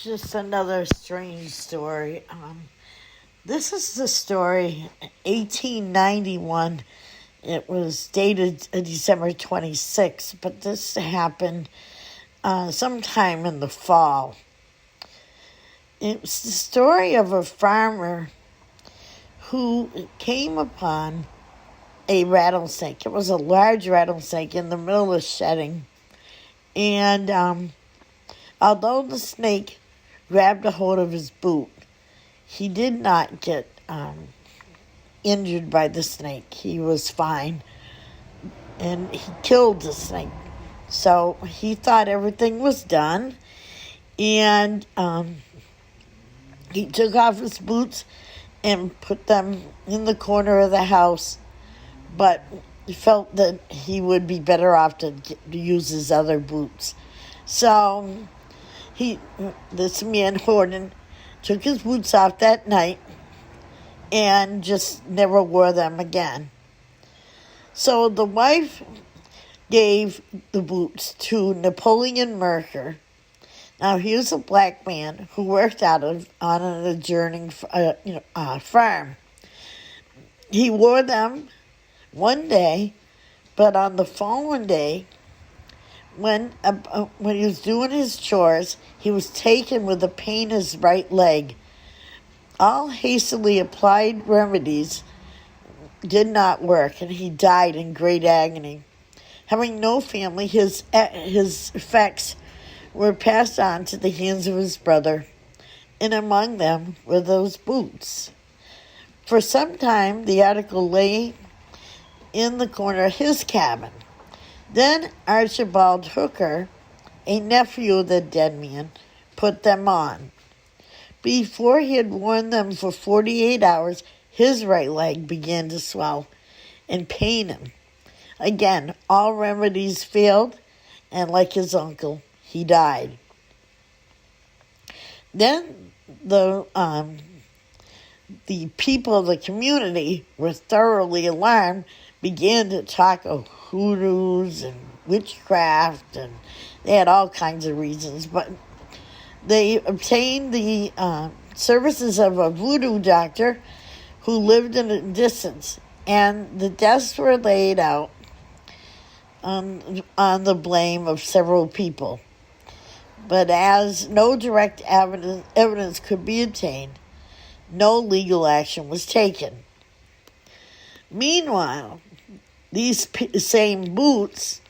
just another strange story. This is the story, 1891. It was dated December 26th, but this happened sometime in the fall. It's the story of a farmer who came upon a rattlesnake. It was a large rattlesnake in the middle of shedding. And although the snake grabbed a hold of his boot, he did not get injured by the snake. He was fine, and he killed the snake. So he thought everything was done, and he took off his boots and put them in the corner of the house, but he felt that he would be better off to use his other boots. So this man, Horton, took his boots off that night and just never wore them again. So the wife gave the boots to Napoleon Merker. Now, he was a black man who worked on an adjoining farm. He wore them one day, but on the following day, when he was doing his chores, he was taken with a pain in his right leg. All hastily applied remedies did not work, and he died in great agony. Having no family, his effects were passed on to the hands of his brother, and among them were those boots. For some time, the article lay in the corner of his cabin. Then Archibald Hooker, a nephew of the dead man, put them on. Before he had worn them for 48 hours, his right leg began to swell and pain him. Again, all remedies failed, and like his uncle, he died. Then the people of the community were thoroughly alarmed, began to talk of hoodoos and witchcraft, and they had all kinds of reasons, but they obtained the services of a voodoo doctor who lived in a distance, and the deaths were laid out on the blame of several people. But as no direct evidence could be obtained, no legal action was taken. Meanwhile, these same boots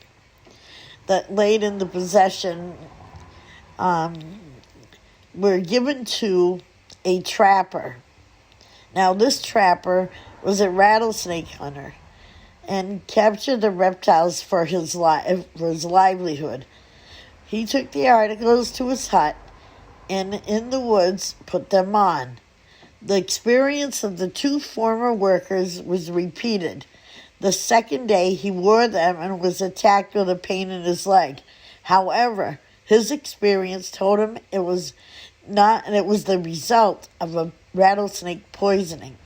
that laid in the possession were given to a trapper. Now, this trapper was a rattlesnake hunter and captured the reptiles for his livelihood. He took the articles to his hut and in the woods put them on. The experience of the two former workers was repeated. The second day he wore them and was attacked with a pain in his leg. However, his experience told him it was the result of a rattlesnake poisoning.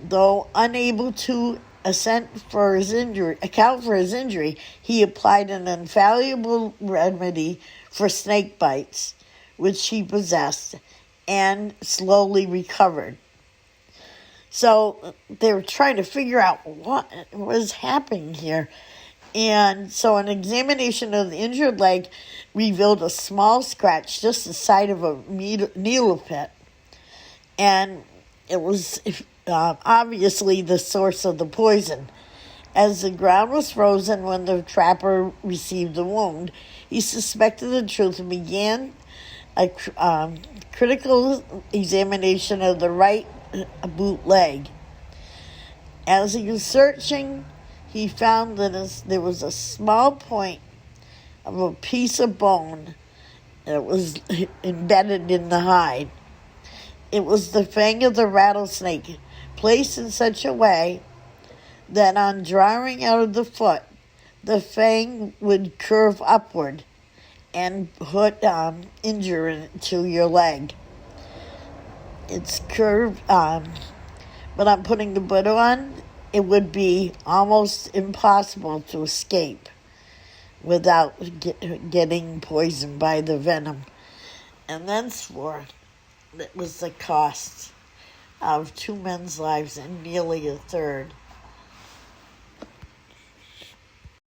Though unable to account for his injury, he applied an infallible remedy for snake bites, which he possessed, and slowly recovered. So they were trying to figure out what was happening here. And so an examination of the injured leg revealed a small scratch just the side of a needle pit. And it was obviously the source of the poison. As the ground was frozen when the trapper received the wound, he suspected the truth and began a critical examination of the right boot leg. As he was searching, he found that there was a small point of a piece of bone that was embedded in the hide. It was the fang of the rattlesnake, placed in such a way that on drawing out of the foot, the fang would curve upward and put injury to your leg. It's curved, but I'm putting the boot on, it would be almost impossible to escape without getting poisoned by the venom. and then swore that was the cost of two men's lives and nearly a third